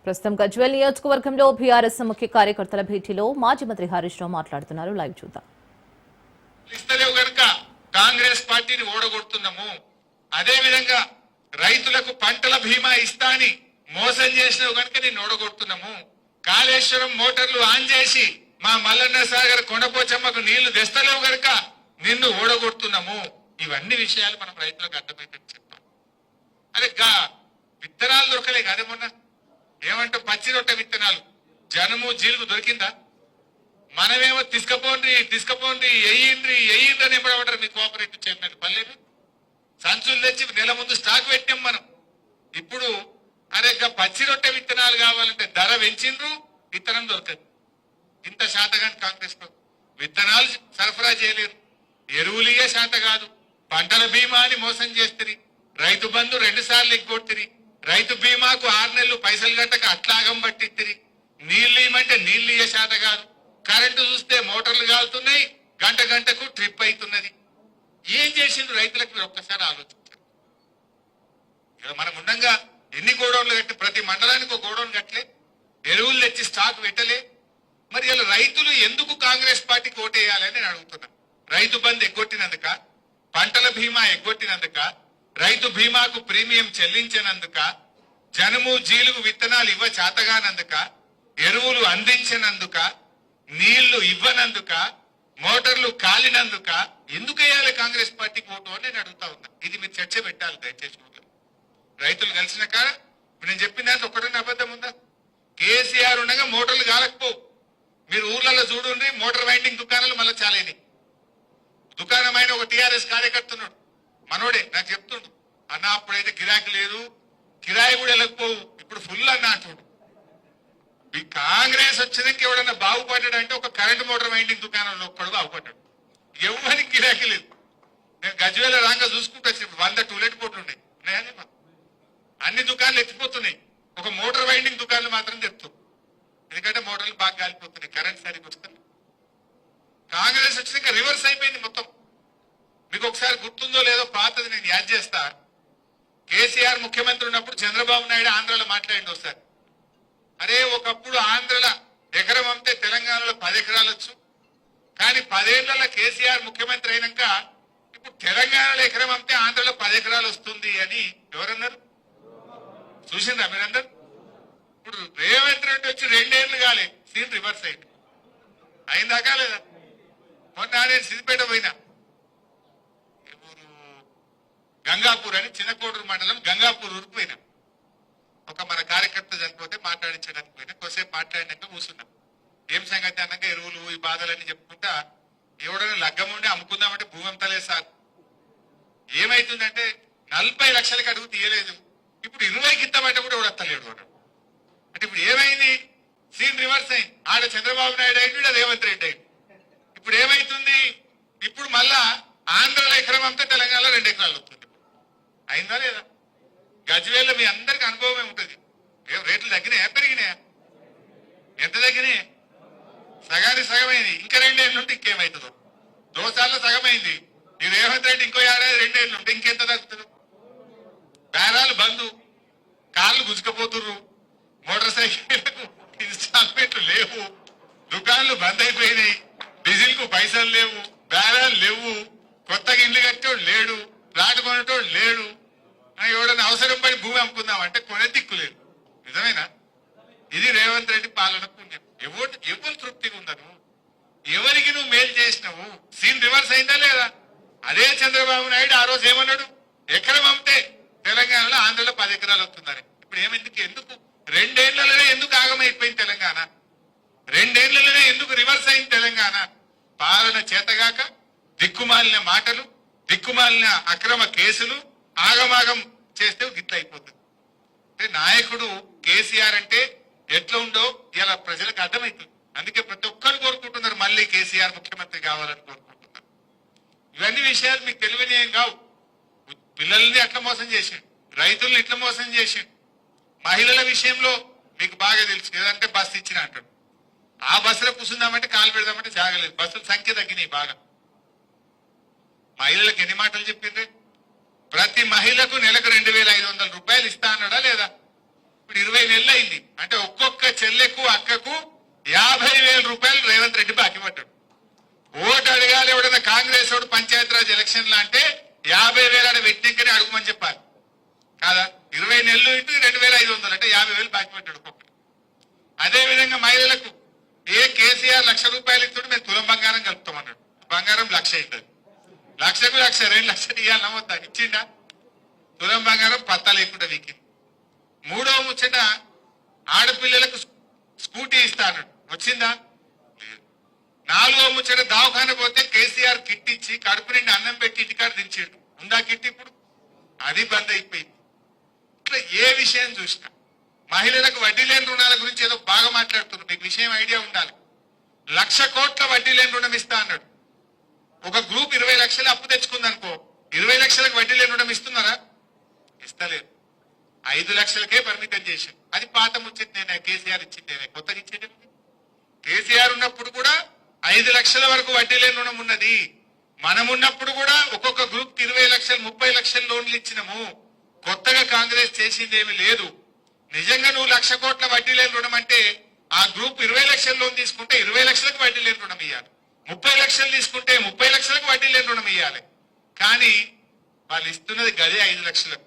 ప్రస్తుతం గజ్వేల్ నియోజకవర్గంలో బీఆర్ఎస్ ముఖ్య కార్యకర్తల భేటీలో మాజీ మంత్రి హరీష్ రావు మాట్లాడుతున్నారు. లైవ్ చూద్దాం. కాంగ్రెస్ పార్టీని ఓడగొడుతున్నాము, అదే విధంగా రైతులకు పంటల బీమా ఇస్తాని మోసం చేసినావు కనుక నేను ఓడగొడుతున్నాము, కాళేశ్వరం మోటార్లు ఆన్ చేసి మా మల్లన్న సాగర్ కొండపోచమ్మకు నీళ్లు తెస్తలేవు కనుక నిన్ను ఓడగొడుతున్నాము. ఇవన్నీ విషయాలు మనం రైతులకు అర్థమైతే చెప్పాం. అరే విత్తనాలు దొరకలే కాదే, మొన్న ఏమంటే పచ్చి రొట్టె విత్తనాలు జనము జీలుగు దొరికిందా? మనమేమో తీసుకపోండి ఎయ్యిండ్రి అని ఎంబడబడ్డారు మీ కోఆపరేటివ్ చైర్మన్ పల్లెలు. సంచులు తెచ్చి నెల ముందు స్టాక్ పెట్టాం మనం. ఇప్పుడు అరే పచ్చి రొట్టె విత్తనాలు కావాలంటే ధర పెంచిండ్రు, విత్తనం దొరకదు. ఇంత శాతగాని కాంగ్రెస్ లో విత్తనాలు సరఫరా చేయలేరు, ఎరువులియే శాత కాదు, పంటల బీమా అని మోసం చేస్తుంది, రైతు బంధు 2 సార్లు ఎగ్గొట్టిరి, రైతు బీమాకు 6 నెలలు పైసలు గట్టక అట్లాగం పట్టిత్తిరి, నీళ్లు ఇవ్వమంటే నీళ్లు ఇయ్యే శాత కాదు, కరెంటు చూస్తే మోటార్లు కాలుతున్నాయి, గంటకు ట్రిప్ అవుతున్నది. ఏం చేసిండ్రు రైతులకు మీరు ఒక్కసారి ఆలోచించారు. మనం ఉండగా ఎన్ని గోడౌన్లు కట్టి ప్రతి మండలానికి ఒక గోడౌన్ కట్టలే, ఎరువులు తెచ్చి స్టాక్ పెట్టలే. మరి ఇలా రైతులు ఎందుకు కాంగ్రెస్ పార్టీకి ఓటేయాలని నేను అడుగుతున్నా. రైతు బంధు ఎగ్గొట్టినందుక, పంటల బీమా ఎగ్గొట్టినందుక, రైతు బీమాకు ప్రీమియం చెల్లించినందుక, జనుము జీలుగు విత్తనాలు ఇవ్వ చేతగానందుక, ఎరువులు అందించినందుక, నీళ్లు ఇవ్వనందుక, మోటార్లు కాలినందుక ఎందుకు వేయాలి కాంగ్రెస్ పార్టీకి ఓటు అని నేను అడుగుతా ఉన్నా. ఇది మీరు చర్చ పెట్టాలి దయచేసి. రైతులు కలిసిన కాడ ఇప్పుడు నేను చెప్పిన దాంట్లో ఒకటన్నా అబద్ధం ఉందా? కేసీఆర్ ఉండగా మోటార్లు కాలకపో. మీరు ఊర్లలో చూడండి, మోటార్ వైండింగ్ దుకాణాలు మళ్ళీ చాలేని దుకాణమైన ఒక టీఆర్ఎస్ కార్యకర్తున్నాడు, మనోడే నాకు చెప్తుండు, అన్న అప్పుడైతే గిరాకీ లేదు, కిరాయి కూడా వెళ్ళకపోవు, ఇప్పుడు ఫుల్ అన్న అంటుడు. ఈ కాంగ్రెస్ వచ్చినాక ఎవడన్నా బాగుపడ్డాడు అంటే ఒక కరెంట్ మోటార్ వైండింగ్ దుకాణంలో ఒక్కడు బాగుపడ్డాడు. ఎవరికి గిరాకీ లేదు. నేను గజ్వేల రాంగా చూసుకుంటూ వచ్చినప్పుడు 100 టూలెట్ బోర్డులు ఉన్నాయి, అన్ని దుకాణాలు ఎత్తిపోతున్నాయి, ఒక మోటార్ వైండింగ్ దుకాణాలు మాత్రం తెరుతాం. ఎందుకంటే మోటార్లు బాగా గాలిపోతున్నాయి, కరెంట్ సరిగ్గా వస్తుంది. కాంగ్రెస్ వచ్చినాక రివర్స్ అయిపోయింది మొత్తం. మీకు ఒకసారి గుర్తుందో లేదో పాతది నేను యాద్ చేస్తా. కేసీఆర్ ముఖ్యమంత్రి ఉన్నప్పుడు చంద్రబాబు నాయుడు ఆంధ్రలో మాట్లాడింది ఒకసారి. అరే ఒకప్పుడు ఆంధ్రలో ఎకరం అమ్మితే తెలంగాణలో 10 ఎకరాలు వచ్చు, కానీ 10 ఏళ్లలో కేసీఆర్ ముఖ్యమంత్రి అయినాక ఇప్పుడు తెలంగాణలో ఎకరం అమ్మితే ఆంధ్రలో 10 ఎకరాలు వస్తుంది అని ఎవరన్నారు? చూసిందా మీరందరూ? ఇప్పుడు రేవంత్ రెడ్డి వచ్చి 2 ఏళ్లు కాలే, సీన్ రివర్స్ అయింది. అయిందాకా లేదా? మొన్న నేను సిద్దిపేట పోయినా, గంగాపూర్ అని చిన్నకోడూరు మండలం గంగాపూర్ ఊరికి పోయినా. ఒక మన కార్యకర్త చనిపోతే మాట్లాడించడానికి పోయినా. కొద్దిసేపు మాట్లాడినాక కూర్చున్నా. ఏం సంగతి అన్నాక ఎరువులు ఈ బాధలన్నీ చెప్పుకుంటా, ఎవడైనా లగ్గం ఉండి అమ్ముకుందామంటే భూమి అమ్మతలేదు సార్. ఏమైతుందంటే 40 లక్షలకి అడుగు తీయలేదు, ఇప్పుడు 20కి ఇస్తామంటే కూడా ఎవడత్తలేడు వాడు. అంటే ఇప్పుడు ఏమైంది? సీన్ రివర్స్ అయింది. ఆడ చంద్రబాబు నాయుడు అయింది, రేవంత్ రెడ్డి అయింది. ఇప్పుడు ఏమైతుంది? ఇప్పుడు మళ్ళా ఆంధ్రలో ఎకరం అంతా తెలంగాణలో 2 ఎకరాలు వస్తుంది. అయిందా లేదా? గజ్వేల్లో మీ అందరికి అనుభవమే ఉంటుంది. రేట్లు తగ్గినాయా పెరిగినాయా? ఎంత తగ్గినాయి? సగానికి సగమైంది. ఇంకా 2 ఏళ్ళు ఉంటే ఇంకేమవుతుందో. దోసాల్లో సగమైంది. ఈ రేవంత్ రెడ్డి ఇంకో ఏడాది 2 ఏళ్ళు ఉంటే ఇంకెంత తగ్గుతుంది? బేరాలు బంధు, కార్లు గుంజుకపోతుర్రు, మోటార్ సైకిళ్లకు ఇన్స్టాల్మెంట్లు లేవు, దుకాణాలు బంద్ అయిపోయినాయి, డీజిల్ కు పైసలు లేవు, బేరాలు లేవు, కొత్తగా ఇల్లు కట్టేవాడు లేడు, ప్లాట్ కొనేటోడు లేడు. ఎవడన్నా అవసరం పడి భూమి అమ్ముకుందామంటే కొనే దిక్కు లేదు. నిజమేనా? ఇది రేవంత్ రెడ్డి పాలన పుణ్యం. ఎవరు తృప్తిగా ఉందను? ఎవరికి నువ్వు మేలు చేసినావు? సీన్ రివర్స్ అయిందా లేదా? అదే చంద్రబాబు నాయుడు ఆ రోజు ఏమన్నాడు? ఎకరం అమ్మితే తెలంగాణలో ఆంధ్రలో 10 ఎకరాలు వస్తుందని. ఇప్పుడు ఎందుకు 2 ఏళ్లలోనే ఎందుకు ఆగమైపోయింది తెలంగాణ? 2 ఏళ్లలోనే ఎందుకు రివర్స్ అయింది తెలంగాణ? పాలన చేతగాక దిక్కుమాలిన మాటలు, దిక్కుమాలిన అక్రమ కేసులు, ఆగమాగం చేస్తే గిట్ల అయిపోతుంది. అంటే నాయకుడు కేసీఆర్ అంటే ఎట్లా ఉండో ఇలా ప్రజలకు అర్థమవుతుంది. అందుకే ప్రతి ఒక్కరు కోరుకుంటున్నారు మళ్ళీ కేసీఆర్ ముఖ్యమంత్రి కావాలని కోరుకుంటున్నారు. ఇవన్నీ విషయాలు మీకు తెలియనియం కావు. పిల్లల్ని ఎట్లా మోసం చేసిండు, రైతుల్ని ఎట్లా మోసం చేసిండు. మహిళల విషయంలో మీకు బాగా తెలుసు, ఏదంటే బస్సు ఇచ్చిన అంటాడు. ఆ బస్సులో కూర్చుందామంటే కాలు పెడదామంటే జాగలేదు. బస్సుల సంఖ్య తగ్గినాయి బాగా. మహిళలకు ఎన్ని మాటలు చెప్పిండ్రు? ప్రతి మహిళకు నెలకు 2500 రూపాయలు ఇస్తా అన్నాడా లేదా? ఇప్పుడు 20 నెలలు అయింది అంటే ఒక్కొక్క చెల్లెకు అక్కకు 50,000 రూపాయలు రేవంత్ రెడ్డి బాకీ పడ్డాడు. ఓటు అడగాలి ఎవడన్నా కాంగ్రెస్ వాడు పంచాయతీరాజ్ ఎలక్షన్ లా అంటే 50,000 ఆడ వ్యక్తికని అడుగుమని చెప్పాలి కాదా. 20 నెలలు ఇంటూ 2,500 అంటే 50,000 బాకీ పడ్డాడు ఒక్కొక్కరు. అదే విధంగా మహిళలకు కేసీఆర్ 1,00,000 రూపాయలు ఇస్తాడు, మేము తులం బంగారం కలుపుతామన్నాడు. బంగారం 1,00,000 అవుతుంది, 1,00,000కు 1,00,000 2 లక్షలు ఇవ్వాలి వద్దా, ఇచ్చిండా? తులం బంగారం పత్తా లేకుండా వీకి. మూడో ముచ్చట ఆడపిల్లలకు స్కూటీ ఇస్తా అన్నాడు, వచ్చిందా? లేదు. నాలుగో ముచ్చట దవాఖాన పోతే కేసీఆర్ కిట్ ఇచ్చి కడుపు నిండి అన్నం పెట్టి ఇంటికాడ దించాడు, ఉందా కిట్? ఇప్పుడు అది బంద్ అయిపోయింది. ఇట్లా ఏ విషయం చూసినా మహిళలకు వడ్డీ లేని రుణాల గురించి ఏదో బాగా మాట్లాడుతున్నారు, మీకు విషయం ఐడియా ఉండాలి. 1,00,000 కోట్ల వడ్డీ లేని రుణం ఇస్తా అన్నాడు. ఒక గ్రూప్ 20 లక్షలు అప్పు తెచ్చుకుందనుకో, 20 లక్షలకు వడ్డీ లేని రుణం ఇస్తున్నారా? ఇస్తలేదు. 5 లక్షలకే పరిమితం చేశారు. అది పాత ముచ్చింది, నేనే కేసీఆర్ ఇచ్చిందేనే, కొత్తగా ఇచ్చేది. కేసీఆర్ ఉన్నప్పుడు కూడా 5 లక్షల వరకు వడ్డీ లేని రుణం ఉన్నది. మనం ఉన్నప్పుడు కూడా ఒక్కొక్క గ్రూప్ 20 లక్షలు 30 లక్షల లోన్లు ఇచ్చినాము. కొత్తగా కాంగ్రెస్ చేసిందేమీ లేదు. నిజంగా నువ్వు 1,00,000 కోట్ల వడ్డీ లేని రుణం అంటే ఆ గ్రూప్ 20 లక్షల లోన్ తీసుకుంటే 20 లక్షలకు వడ్డీ లేని రుణం ఇవ్వాలి, 30 లక్షలు తీసుకుంటే 30 లక్షలకు వడ్డీ లేని రుణం ఇవ్వాలి. కానీ వాళ్ళు ఇస్తున్నది గదే 5 లక్షలకు.